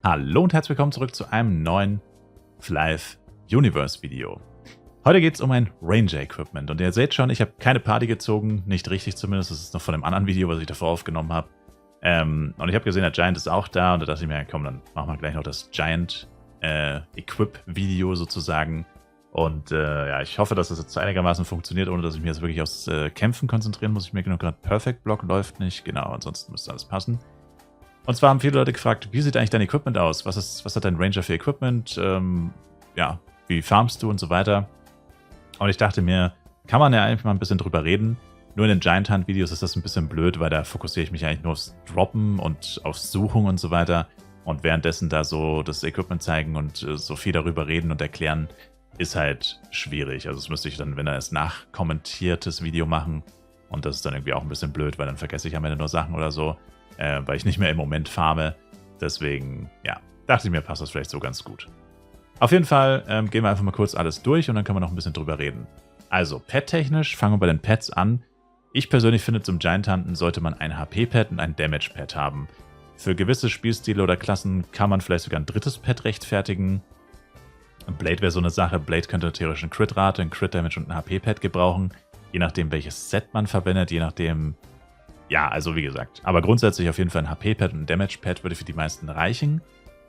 Hallo und herzlich willkommen zurück zu einem neuen Flive Universe Video. Heute geht es um ein Ranger Equipment und ihr seht schon, ich habe keine Party gezogen, nicht richtig zumindest, das ist noch von einem anderen Video, was ich davor aufgenommen habe. Und ich habe gesehen, der Giant ist auch da und da dachte ich mir, komm, dann machen wir gleich noch das Giant Equip Video sozusagen. Und ja, ich hoffe, dass das jetzt einigermaßen funktioniert, ohne dass ich mich jetzt wirklich aufs Kämpfen konzentrieren muss. Ich merke nur gerade, Perfect Block läuft nicht, genau, ansonsten müsste alles passen. Und zwar haben viele Leute gefragt, wie sieht eigentlich dein Equipment aus? Was hat dein Ranger für Equipment? Ja, wie farmst du und so weiter? Und ich dachte mir, kann man ja einfach mal ein bisschen drüber reden. Nur in den Giant Hunt Videos ist das ein bisschen blöd, weil da fokussiere ich mich eigentlich nur aufs Droppen und aufs Suchen und so weiter. Und währenddessen da so das Equipment zeigen und so viel darüber reden und erklären, ist halt schwierig. Also das müsste ich dann, wenn er es nachkommentiertes Video machen. Und das ist dann irgendwie auch ein bisschen blöd, weil dann vergesse ich am Ende nur Sachen oder so. Weil ich nicht mehr im Moment farme. Deswegen, ja, dachte ich mir, passt das vielleicht so ganz gut. Auf jeden Fall gehen wir einfach mal kurz alles durch und dann können wir noch ein bisschen drüber reden. Also, Pet-technisch fangen wir bei den Pets an. Ich persönlich finde, zum Giant Hunten sollte man ein HP-Pad und ein Damage-Pad haben. Für gewisse Spielstile oder Klassen kann man vielleicht sogar ein drittes Pad rechtfertigen. Blade wäre so eine Sache. Blade könnte theoretisch eine Crit-Rate, ein Crit-Damage und ein HP-Pad gebrauchen. Je nachdem, welches Set man verwendet, je nachdem... Ja, also wie gesagt, aber grundsätzlich auf jeden Fall ein HP-Pad und ein Damage-Pad würde für die meisten reichen.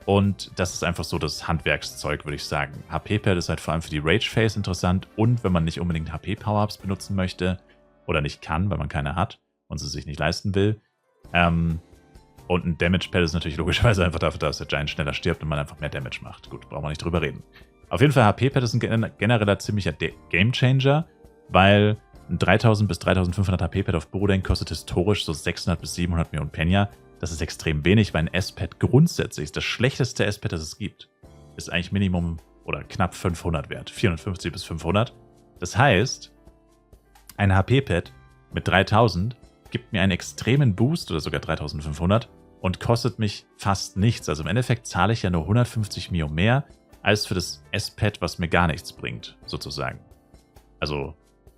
Und das ist einfach so das Handwerkszeug, würde ich sagen. HP-Pad ist halt vor allem für die Rage-Phase interessant und wenn man nicht unbedingt HP-Power-Ups benutzen möchte oder nicht kann, weil man keine hat und sie sich nicht leisten will. Und ein Damage-Pad ist natürlich logischerweise einfach dafür, dass der Giant schneller stirbt und man einfach mehr Damage macht. Gut, brauchen wir nicht drüber reden. Auf jeden Fall HP-Pad ist ein genereller ziemlicher Game-Changer, weil ein 3000 bis 3500 HP-Pad auf Bodenk kostet historisch so 600 bis 700 Millionen Penya. Das ist extrem wenig, weil ein S-Pad grundsätzlich ist das schlechteste S-Pad, das es gibt. Ist eigentlich Minimum oder knapp 500 wert. 450 bis 500. Das heißt, ein HP-Pad mit 3000 gibt mir einen extremen Boost oder sogar 3500 und kostet mich fast nichts. Also im Endeffekt zahle ich ja nur 150 Mio mehr als für das S-Pad, was mir gar nichts bringt, sozusagen. Also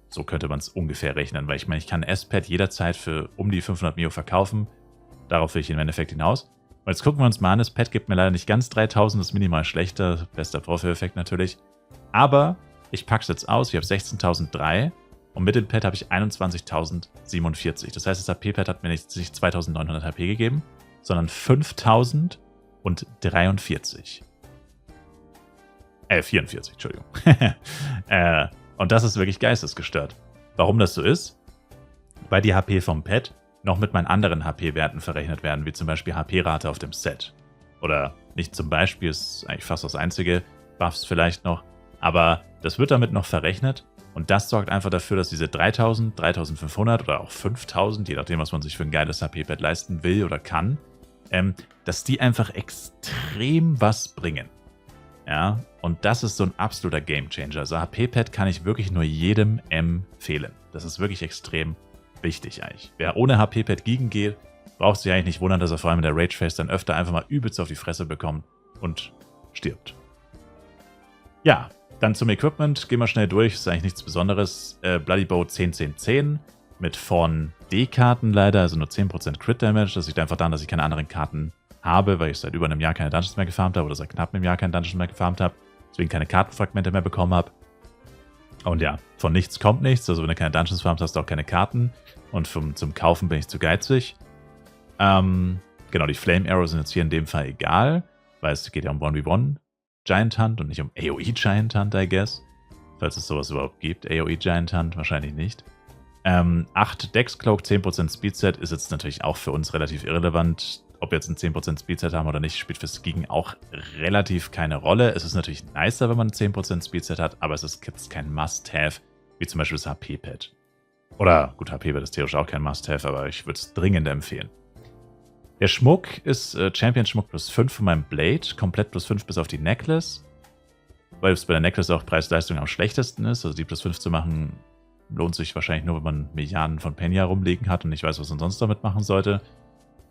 so könnte man es ungefähr rechnen, weil ich meine, ich kann ein S-Pad jederzeit für um die 500 Mio verkaufen. Darauf will ich im Endeffekt hinaus. Und jetzt gucken wir uns mal an, das Pad gibt mir leider nicht ganz 3000, das ist minimal schlechter, bester Vorführeffekt natürlich. Aber ich packe es jetzt aus, ich habe 16.003 und mit dem Pad habe ich 21.047. Das heißt, das HP-Pad hat mir nicht 2.900 HP gegeben, sondern 5.043. 44, Entschuldigung. Und das ist wirklich geistesgestört. Warum das so ist? Weil die HP vom Pad noch mit meinen anderen HP-Werten verrechnet werden, wie zum Beispiel HP-Rate auf dem Set. Oder nicht zum Beispiel, ist eigentlich fast das einzige, Buffs vielleicht noch, aber das wird damit noch verrechnet und das sorgt einfach dafür, dass diese 3000, 3500 oder auch 5000, je nachdem, was man sich für ein geiles HP-Pad leisten will oder kann, dass die einfach extrem was bringen. Ja, und das ist so ein absoluter Gamechanger. Also HP-Pad kann ich wirklich nur jedem empfehlen. Das ist wirklich extrem wichtig eigentlich. Wer ohne HP-Pad gegen geht, braucht sich eigentlich nicht wundern, dass er vor allem in der Rage-Phase dann öfter einfach mal übelst auf die Fresse bekommt und stirbt. Ja, dann zum Equipment. Gehen wir schnell durch. Ist eigentlich nichts Besonderes. Bloody Bow 10-10-10 mit von D-Karten leider, also nur 10% Crit-Damage. Das liegt einfach daran, dass ich keine anderen Karten habe, weil ich seit über einem Jahr keine Dungeons mehr gefarmt habe oder seit knapp einem Jahr keine Dungeons mehr gefarmt habe, deswegen keine Kartenfragmente mehr bekommen habe. Und ja, von nichts kommt nichts, also wenn du keine Dungeons farmst, hast du auch keine Karten und zum Kaufen bin ich zu geizig. Genau, die Flame Arrows sind jetzt hier in dem Fall egal, weil es geht ja um 1v1 Giant Hunt und nicht um AoE Giant Hunt, I guess. Falls es sowas überhaupt gibt, AoE Giant Hunt wahrscheinlich nicht. 8 Dex Cloak, 10% Speedset ist jetzt natürlich auch für uns relativ irrelevant. Ob wir jetzt ein 10% Speedset haben oder nicht, spielt fürs Gegen auch relativ keine Rolle. Es ist natürlich nicer, wenn man ein 10% Speedset hat, aber es ist jetzt kein Must-Have, wie zum Beispiel das HP-Pad. Oder, gut, HP-Pad ist theoretisch auch kein Must-Have, aber ich würde es dringend empfehlen. Der Schmuck ist Champion-Schmuck plus 5 von meinem Blade, komplett plus 5 bis auf die Necklace, weil es bei der Necklace auch Preis-Leistung am schlechtesten ist. Also die plus 5 zu machen, lohnt sich wahrscheinlich nur, wenn man Milliarden von Penya rumliegen hat und nicht weiß, was man sonst damit machen sollte.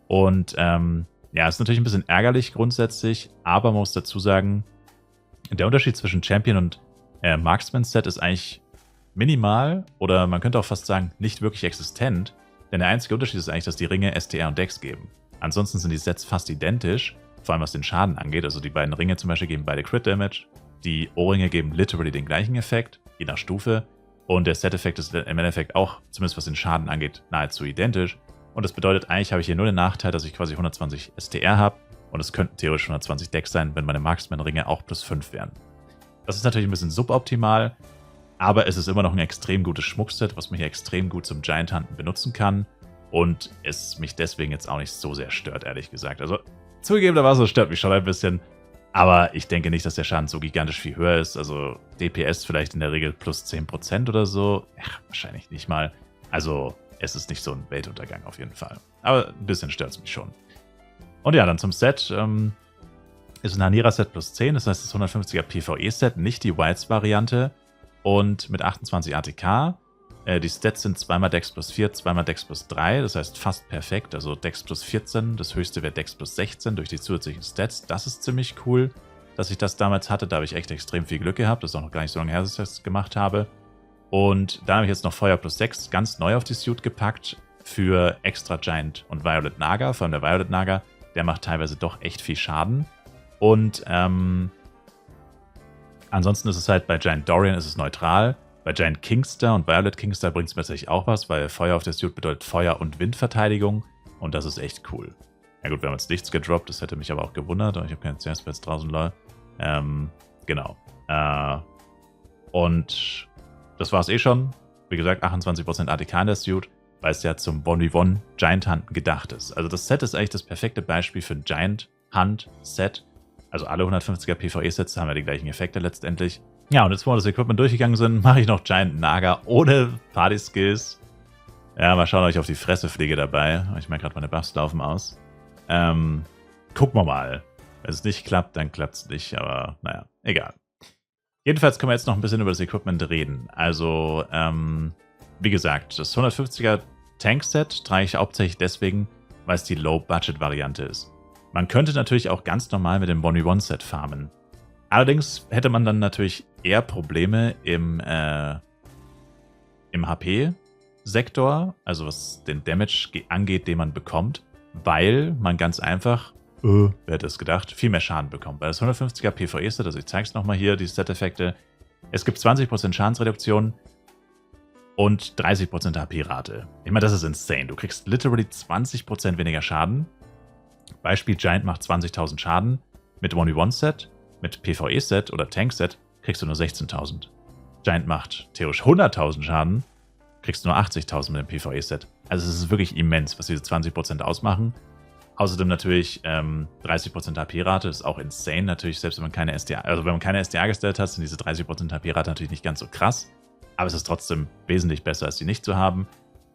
Und ja, ist natürlich ein bisschen ärgerlich grundsätzlich, aber man muss dazu sagen, der Unterschied zwischen Champion und Marksman-Set ist eigentlich minimal oder man könnte auch fast sagen, nicht wirklich existent, denn der einzige Unterschied ist eigentlich, dass die Ringe STR und Dex geben. Ansonsten sind die Sets fast identisch vor allem was den Schaden angeht. Also die beiden Ringe zum Beispiel geben beide Crit Damage. Die Ohrringe geben literally den gleichen Effekt, je nach Stufe. Und der Set-Effekt ist im Endeffekt auch, zumindest was den Schaden angeht, nahezu identisch. Und das bedeutet, eigentlich habe ich hier nur den Nachteil, dass ich quasi 120 STR habe. Und es könnten theoretisch 120 Decks sein, wenn meine Marksman-Ringe auch +5 wären. Das ist natürlich ein bisschen suboptimal, aber es ist immer noch ein extrem gutes Schmuckset, was man hier extrem gut zum Giant Hunten benutzen kann. Und es mich deswegen jetzt auch nicht so sehr stört, ehrlich gesagt. Also zugegebenermaßen stört mich schon ein bisschen. Aber ich denke nicht, dass der Schaden so gigantisch viel höher ist. Also DPS vielleicht in der Regel plus 10% oder so. Ja, wahrscheinlich nicht mal. Also es ist nicht so ein Weltuntergang auf jeden Fall. Aber ein bisschen stört es mich schon. Und ja, dann zum Set. Ist ein Hanira-Set plus 10. Das heißt, das 150er PvE-Set, nicht die Wilds-Variante. Und mit 28 ATK. Die Stats sind zweimal Dex plus 4, zweimal Dex plus 3. Das heißt fast perfekt. Also Dex plus 14. Das höchste wäre Dex plus 16 durch die zusätzlichen Stats. Das ist ziemlich cool, dass ich das damals hatte. Da habe ich echt extrem viel Glück gehabt. Das ist auch noch gar nicht so lange her, dass ich das gemacht habe. Und dann habe ich jetzt noch Feuer plus 6 ganz neu auf die Suit gepackt. Für Extra Giant und Violet Naga. Vor allem der Violet Naga. Der macht teilweise doch echt viel Schaden. Und ansonsten ist es halt bei Giant Dorian ist es neutral. Bei Giant Kingster und Violet Kingster bringt es mir tatsächlich auch was, weil Feuer auf der Suit bedeutet Feuer- und Windverteidigung. Und das ist echt cool. Ja gut, wir haben jetzt nichts gedroppt, das hätte mich aber auch gewundert. Ich habe keine CS-Pads draußen, lol. Genau. Und das war es eh schon. Wie gesagt, 28% ATK in der Suit, weil es ja zum 1v1 Giant Hunten gedacht ist. Also das Set ist eigentlich das perfekte Beispiel für ein Giant Hunt Set. Also alle 150er PvE-Sets haben ja die gleichen Effekte letztendlich. Ja, und jetzt, wo wir das Equipment durchgegangen sind, mache ich noch Giant Naga ohne Party-Skills. Ja, mal schauen, ob ich auf die Fresse fliege dabei. Ich merke gerade, meine Buffs laufen aus. Gucken wir mal. Wenn es nicht klappt, dann klappt es nicht. Aber naja, egal. Jedenfalls können wir jetzt noch ein bisschen über das Equipment reden. Also, wie gesagt, das 150er Tank-Set trage ich hauptsächlich deswegen, weil es die Low-Budget-Variante ist. Man könnte natürlich auch ganz normal mit dem 1v1-Set farmen. Allerdings hätte man dann natürlich eher Probleme im HP-Sektor, also was den Damage angeht, den man bekommt, weil man ganz einfach, wer hätte es gedacht, viel mehr Schaden bekommt. Bei das 150er PvE-Set, also ich zeige es nochmal hier, die Set-Effekte, es gibt 20% Schadensreduktion und 30% HP-Rate. Ich meine, das ist insane. Du kriegst literally 20% weniger Schaden. Beispiel Giant macht 20.000 Schaden mit 1v1-Set. Mit PvE-Set oder Tank-Set kriegst du nur 16.000. Giant macht theoretisch 100.000 Schaden, kriegst du nur 80.000 mit dem PvE-Set. Also es ist wirklich immens, was diese 20% ausmachen. Außerdem natürlich 30% HP-Rate, ist auch insane natürlich, selbst wenn man keine SDA, also wenn man keine SDA gestellt hat, sind diese 30% HP-Rate natürlich nicht ganz so krass. Aber es ist trotzdem wesentlich besser, als die nicht zu haben.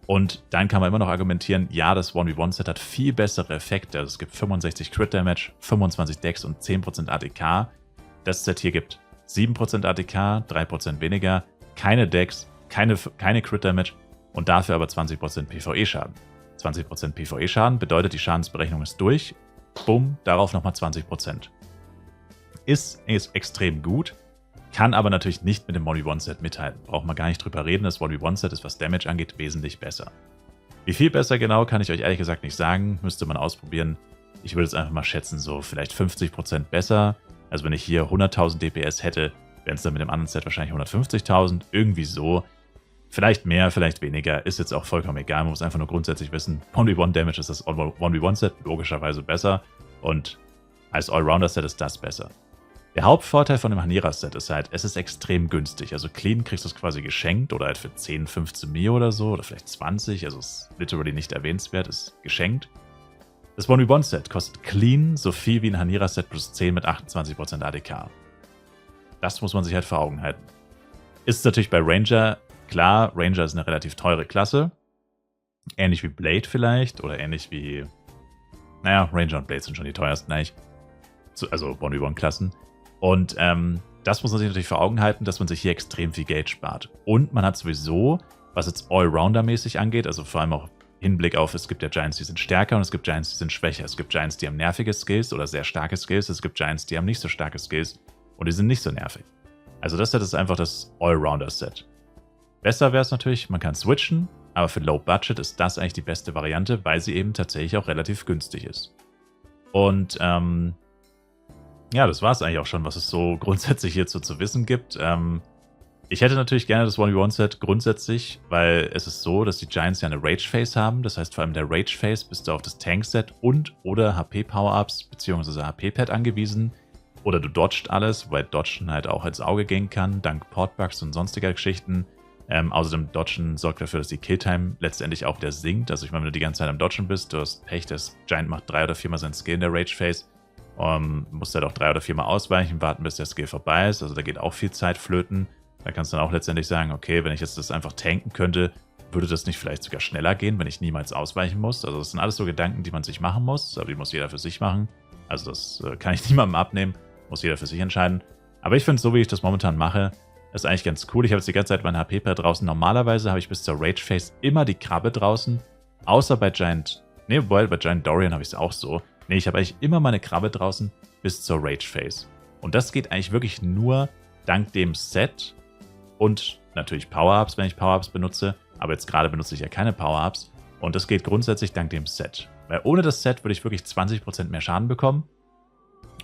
Und dann kann man immer noch argumentieren, ja, das 1v1-Set hat viel bessere Effekte. Also es gibt 65 Crit Damage, 25 Dex und 10% ATK. Das Set hier gibt 7% ATK, 3% weniger, keine Dex, keine Crit Damage und dafür aber 20% PvE-Schaden. 20% PvE-Schaden bedeutet, die Schadensberechnung ist durch. Bumm, darauf nochmal 20%. Ist extrem gut, kann aber natürlich nicht mit dem 1v1-Set mithalten. Braucht man gar nicht drüber reden, das 1v1-Set ist, was Damage angeht, wesentlich besser. Wie viel besser genau, kann ich euch ehrlich gesagt nicht sagen. Müsste man ausprobieren. Ich würde es einfach mal schätzen, so vielleicht 50% besser. Also wenn ich hier 100.000 DPS hätte, wären es dann mit dem anderen Set wahrscheinlich 150.000. Irgendwie so. Vielleicht mehr, vielleicht weniger. Ist jetzt auch vollkommen egal. Man muss einfach nur grundsätzlich wissen, 1v1 Damage ist das 1v1-Set logischerweise besser. Und als Allrounder-Set ist das besser. Der Hauptvorteil von dem Hanira-Set ist halt, es ist extrem günstig. Also clean kriegst du es quasi geschenkt oder halt für 10, 15 Mio oder so oder vielleicht 20. Also ist literally nicht erwähnenswert, ist geschenkt. Das 1v1-Set kostet clean so viel wie ein Hanira-Set plus 10 mit 28% ADK. Das muss man sich halt vor Augen halten. Ist natürlich bei Ranger, klar, Ranger ist eine relativ teure Klasse. Ähnlich wie Blade vielleicht oder ähnlich wie, naja, Ranger und Blade sind schon die teuersten eigentlich. Also 1v1-Klassen. Und das muss man sich natürlich vor Augen halten, dass man sich hier extrem viel Geld spart. Und man hat sowieso, was jetzt Allrounder-mäßig angeht, also vor allem auch Hinblick auf, es gibt ja Giants, die sind stärker und es gibt Giants, die sind schwächer. Es gibt Giants, die haben nervige Skills oder sehr starke Skills. Es gibt Giants, die haben nicht so starke Skills und die sind nicht so nervig. Also das Set ist einfach das Allrounder-Set. Besser wäre es natürlich, man kann switchen, aber für Low Budget ist das eigentlich die beste Variante, weil sie eben tatsächlich auch relativ günstig ist. Und ja, das war es eigentlich auch schon, was es so grundsätzlich hierzu zu wissen gibt. Ich hätte natürlich gerne das 1v1-Set grundsätzlich, weil es ist so, dass die Giants ja eine Rage-Phase haben. Das heißt, vor allem der Rage-Phase bist du auf das Tank-Set und oder HP-Power-Ups bzw. HP-Pad angewiesen. Oder du dodgst alles, weil Dodgen halt auch ins Auge gehen kann, dank Portbugs und sonstiger Geschichten. Außerdem Dodgen sorgt dafür, dass die Killtime letztendlich auch wieder sinkt. Also ich meine, wenn du die ganze Zeit am Dodgen bist, du hast Pech, das Giant macht 3 oder 4 Mal seinen Skill in der Rage-Phase. Musst halt auch 3 oder 4 Mal ausweichen, warten, bis der Skill vorbei ist. Also da geht auch viel Zeit flöten. Da kannst du dann auch letztendlich sagen, okay, wenn ich jetzt das einfach tanken könnte, würde das nicht vielleicht sogar schneller gehen, wenn ich niemals ausweichen muss. Also das sind alles so Gedanken, die man sich machen muss, aber die muss jeder für sich machen. Also das kann ich niemandem abnehmen, muss jeder für sich entscheiden. Aber ich finde, so wie ich das momentan mache, ist eigentlich ganz cool. Ich habe jetzt die ganze Zeit mein HP-Pad draußen. Normalerweise habe ich bis zur Rage-Phase immer die Krabbe draußen, außer bei Giant, bei Giant Dorian habe ich es auch so. Nee, ich habe eigentlich immer meine Krabbe draußen bis zur Rage-Phase. Und das geht eigentlich wirklich nur dank dem Set und natürlich Power-Ups, wenn ich Power-Ups benutze. Aber jetzt gerade benutze ich ja keine Power-Ups. Und das geht grundsätzlich dank dem Set. Weil ohne das Set würde ich wirklich 20% mehr Schaden bekommen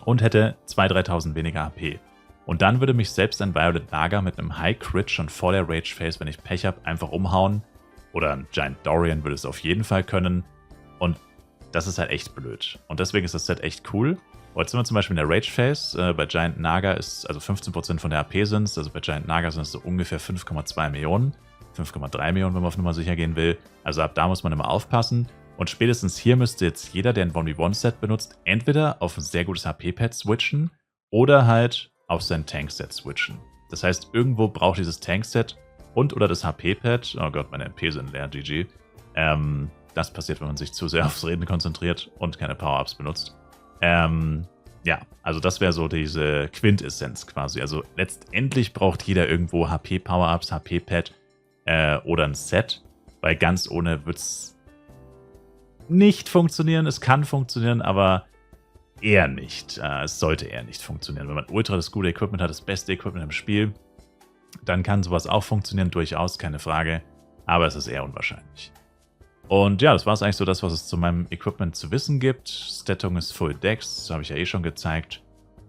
und hätte 2.000, 3.000 weniger HP. Und dann würde mich selbst ein Violet Naga mit einem High Crit schon vor der Rage Phase, wenn ich Pech habe, einfach umhauen. Oder ein Giant Dorian würde es auf jeden Fall können. Und das ist halt echt blöd. Und deswegen ist das Set echt cool. Jetzt sind wir zum Beispiel in der Rage Phase. Bei Giant Naga ist also 15% von der AP sind es. Also bei Giant Naga sind es so ungefähr 5,2 Millionen. 5,3 Millionen, wenn man auf Nummer sicher gehen will. Also ab da muss man immer aufpassen. Und spätestens hier müsste jetzt jeder, der ein 1v1-Set benutzt, entweder auf ein sehr gutes HP-Pad switchen oder halt auf sein Tank-Set switchen. Das heißt, irgendwo braucht dieses Tank-Set und oder das HP-Pad. Oh Gott, meine MP sind leer, GG. Das passiert, wenn man sich zu sehr aufs Reden konzentriert und keine Power-Ups benutzt. Ja, also das wäre so diese Quintessenz quasi. Also letztendlich braucht jeder irgendwo HP-Power-Ups, HP-Pad oder ein Set, weil ganz ohne wird es nicht funktionieren. Es kann funktionieren, aber eher nicht. Es sollte eher nicht funktionieren. Wenn man ultra das gute Equipment hat, das beste Equipment im Spiel, dann kann sowas auch funktionieren, durchaus, keine Frage. Aber es ist eher unwahrscheinlich. Und ja, das war es eigentlich so das, was es zu meinem Equipment zu wissen gibt. Stattung ist Full Dex, das habe ich ja eh schon gezeigt.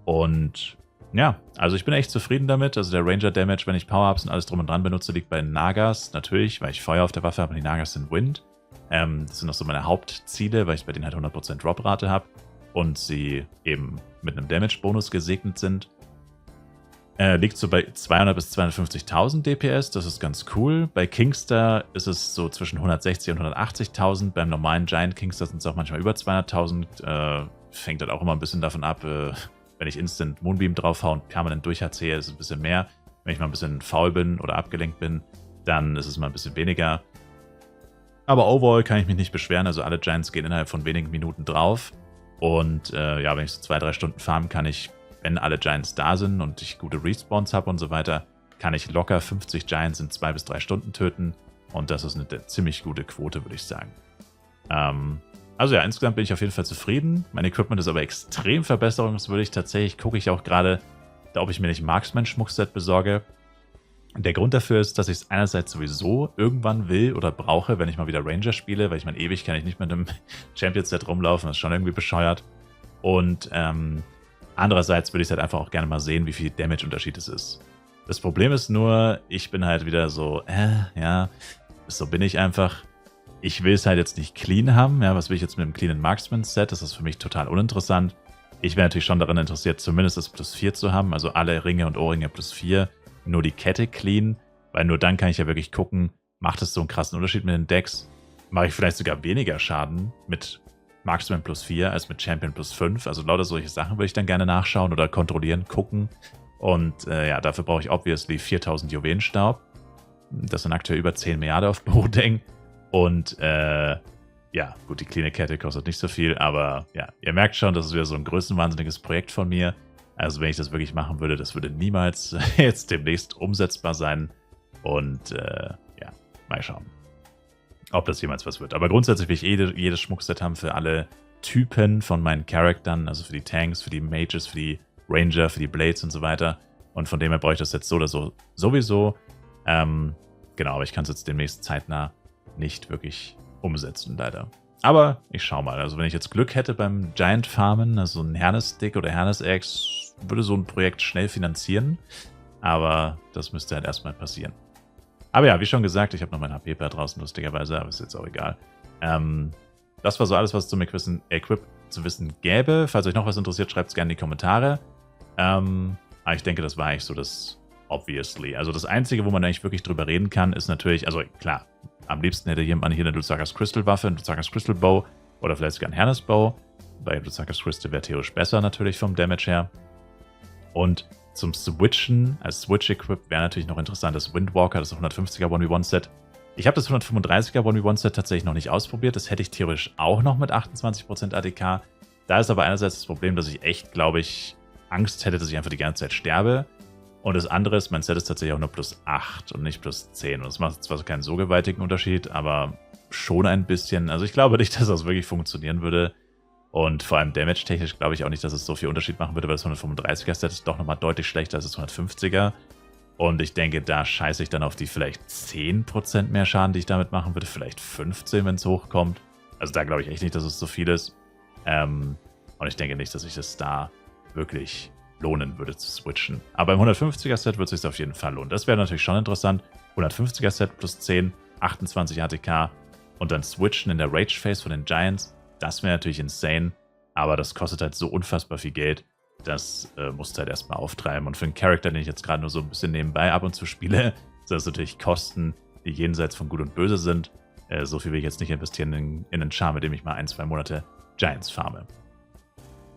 Und ja, also ich bin echt zufrieden damit. Also der Ranger Damage, wenn ich Power-Ups und alles drum und dran benutze, liegt bei den Nagas. Natürlich, weil ich Feuer auf der Waffe habe und die Nagas sind Wind. Das sind auch so meine Hauptziele, weil ich bei denen halt 100% Drop-Rate habe. Und sie eben mit einem Damage-Bonus gesegnet sind. Liegt so bei 200.000 bis 250.000 DPS, das ist ganz cool. Bei Kingster ist es so zwischen 160.000 und 180.000. Beim normalen Giant Kingster sind es auch manchmal über 200.000. Fängt halt auch immer ein bisschen davon ab, wenn ich Instant Moonbeam draufhaue und permanent durchziehe, ist es ein bisschen mehr. Wenn ich mal ein bisschen faul bin oder abgelenkt bin, dann ist es mal ein bisschen weniger. Aber overall kann ich mich nicht beschweren, also alle Giants gehen innerhalb von wenigen Minuten drauf. Und ja, wenn ich so 2-3 Stunden farm, kann ich, wenn alle Giants da sind und ich gute Respawns habe und so weiter, kann ich locker 50 Giants in 2 bis 3 Stunden töten. Und das ist eine ziemlich gute Quote, würde ich sagen. Also ja, insgesamt bin ich auf jeden Fall zufrieden. Mein Equipment ist aber extrem verbesserungswürdig. Tatsächlich gucke ich auch gerade, ob ich mir nicht Marksman-Schmuckset besorge. Der Grund dafür ist, dass ich es einerseits sowieso irgendwann will oder brauche, wenn ich mal wieder Ranger spiele, weil ich meine, ewig kann ich nicht mit einem Champion-Set rumlaufen, das ist schon irgendwie bescheuert. Und andererseits würde ich es halt einfach auch gerne mal sehen, wie viel Damage-Unterschied es ist. Das Problem ist nur, ich bin halt wieder so, ja, so bin ich einfach. Ich will es halt jetzt nicht clean haben, ja, was will ich jetzt mit einem cleanen Marksman-Set, das ist für mich total uninteressant. Ich wäre natürlich schon daran interessiert, zumindest das +4 zu haben, also alle Ringe und Ohrringe +4, nur die Kette clean, weil nur dann kann ich ja wirklich gucken, macht es so einen krassen Unterschied mit den Decks? Mache ich vielleicht sogar weniger Schaden mit Marksman +4 als mit Champion +5? Also lauter solche Sachen würde ich dann gerne nachschauen oder kontrollieren, gucken. Und ja, dafür brauche ich obviously 4000 Juwelenstaub. Das sind aktuell über 10 Milliarden auf Bodeng. Und ja, gut, die cleane Kette kostet nicht so viel, aber ja, ihr merkt schon, das ist wieder so ein größenwahnsinniges Projekt von mir. Also wenn ich das wirklich machen würde, das würde niemals jetzt demnächst umsetzbar sein. Und ja, mal schauen, ob das jemals was wird. Aber grundsätzlich will ich jedes Schmuckset haben für alle Typen von meinen Charaktern, also für die Tanks, für die Mages, für die Ranger, für die Blades und so weiter. Und von dem her brauche ich das jetzt so oder so sowieso. Genau, aber ich kann es jetzt demnächst zeitnah nicht wirklich umsetzen, leider. Aber ich schau mal. Also wenn ich jetzt Glück hätte beim Giant Farmen, also ein Hernes-Stick oder Hernes-Eggs, würde so ein Projekt schnell finanzieren. Aber das müsste halt erstmal passieren. Aber ja, wie schon gesagt, ich habe noch mein HP-Pad draußen, lustigerweise, aber ist jetzt auch egal. Das war so alles, was zum Equip zu wissen gäbe. Falls euch noch was interessiert, schreibt es gerne in die Kommentare. Aber ich denke, das war eigentlich so das Obviously. Also das Einzige, wo man eigentlich wirklich drüber reden kann, ist natürlich, also klar, am liebsten hätte jemand hier eine Dulzakas Crystal Waffe, eine Dulzakas Crystal Bow oder vielleicht sogar ein Hernes Bow. Bei Dulzakas Crystal wäre theoretisch besser natürlich vom Damage her. Und zum Switchen, als Switch-Equip wäre natürlich noch interessant das Windwalker, das 150er 1v1-Set. Ich habe das 135er 1v1-Set tatsächlich noch nicht ausprobiert. Das hätte ich theoretisch auch noch mit 28% ATK. Da ist aber einerseits das Problem, dass ich echt, glaube ich, Angst hätte, dass ich einfach die ganze Zeit sterbe. Und das andere ist, mein Set ist tatsächlich auch nur plus 8 und nicht plus 10. Und das macht zwar keinen so gewaltigen Unterschied, aber schon ein bisschen. Also ich glaube nicht, dass das wirklich funktionieren würde. Und vor allem damage-technisch glaube ich auch nicht, dass es so viel Unterschied machen würde, weil das 135er-Set ist doch nochmal deutlich schlechter als das 150er. Und ich denke, da scheiße ich dann auf die vielleicht 10% mehr Schaden, die ich damit machen würde. Vielleicht 15, wenn es hochkommt. Also da glaube ich echt nicht, dass es so viel ist. Und ich denke nicht, dass sich das da wirklich lohnen würde zu switchen. Aber beim 150er-Set wird es sich auf jeden Fall lohnen. Das wäre natürlich schon interessant. 150er-Set plus 10, 28 ATK und dann switchen in der Rage-Phase von den Giants. Das wäre natürlich insane, aber das kostet halt so unfassbar viel Geld. Das musst du halt erstmal auftreiben. Und für einen Charakter, den ich jetzt gerade nur so ein bisschen nebenbei ab und zu spiele, sind das natürlich Kosten, die jenseits von Gut und Böse sind. So viel will ich jetzt nicht investieren in einen Charme, mit dem ich mal 1-2 Monate Giants farme.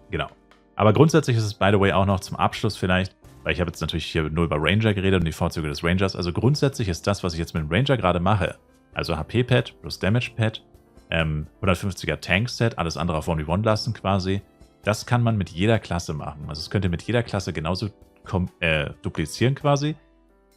Genau. Aber grundsätzlich ist es, by the way, auch noch zum Abschluss vielleicht, weil ich habe jetzt natürlich hier nur über Ranger geredet und die Vorzüge des Rangers. Also grundsätzlich ist das, was ich jetzt mit dem Ranger gerade mache, also HP-Pad plus Damage-Pad, 150er Tank-Set, alles andere auf 1v1 lassen quasi, das kann man mit jeder Klasse machen. Also das könnt ihr mit jeder Klasse genauso duplizieren quasi.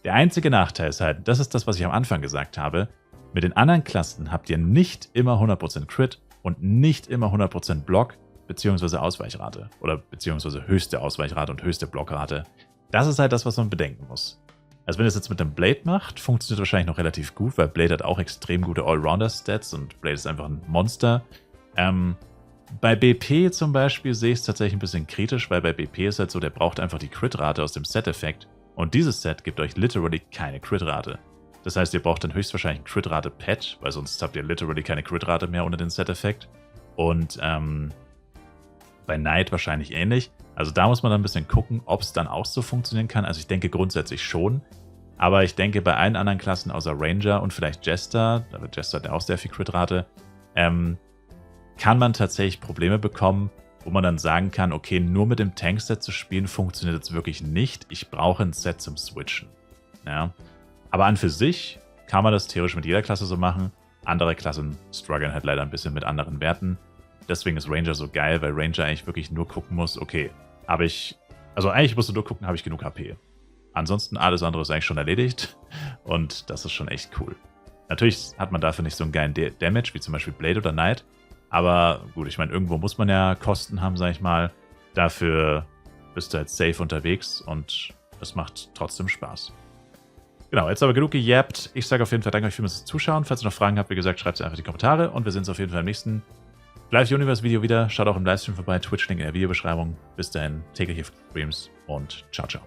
Der einzige Nachteil ist halt, das ist das, was ich am Anfang gesagt habe, mit den anderen Klassen habt ihr nicht immer 100% Crit und nicht immer 100% Block, beziehungsweise Ausweichrate oder beziehungsweise höchste Ausweichrate und höchste Blockrate. Das ist halt das, was man bedenken muss. Also wenn ihr es jetzt mit dem Blade macht, funktioniert wahrscheinlich noch relativ gut, weil Blade hat auch extrem gute Allrounder-Stats und Blade ist einfach ein Monster. Bei BP zum Beispiel sehe ich es tatsächlich ein bisschen kritisch, weil bei BP ist halt so, der braucht einfach die Crit-Rate aus dem Set-Effekt und dieses Set gibt euch literally keine Crit-Rate. Das heißt, ihr braucht dann höchstwahrscheinlich ein Crit-Rate-Pad, weil sonst habt ihr literally keine Crit-Rate mehr ohne den Set-Effekt. Und bei Knight wahrscheinlich ähnlich. Also da muss man dann ein bisschen gucken, ob es dann auch so funktionieren kann. Also ich denke grundsätzlich schon. Aber ich denke bei allen anderen Klassen außer Ranger und vielleicht Jester, aber Jester hat ja auch sehr viel Crit-Rate, kann man tatsächlich Probleme bekommen, wo man dann sagen kann, okay, nur mit dem Tank-Set zu spielen funktioniert jetzt wirklich nicht. Ich brauche ein Set zum Switchen. Ja. Aber an für sich kann man das theoretisch mit jeder Klasse so machen. Andere Klassen strugglen halt leider ein bisschen mit anderen Werten. Deswegen ist Ranger so geil, weil Ranger eigentlich wirklich nur gucken muss, okay, eigentlich musst du nur gucken, habe ich genug HP. Ansonsten alles andere ist eigentlich schon erledigt und das ist schon echt cool. Natürlich hat man dafür nicht so einen geilen Damage, wie zum Beispiel Blade oder Knight, aber gut, ich meine, irgendwo muss man ja Kosten haben, sag ich mal. Dafür bist du halt safe unterwegs und es macht trotzdem Spaß. Genau, jetzt aber genug gejappt. Ich sage auf jeden Fall danke euch fürs Zuschauen. Falls ihr noch Fragen habt, wie gesagt, schreibt sie einfach in die Kommentare und wir sehen uns auf jeden Fall im nächsten Live Universe Video wieder. Schaut auch im Livestream vorbei. Twitch-Link in der Videobeschreibung. Bis dahin, tägliche Streams und ciao, ciao.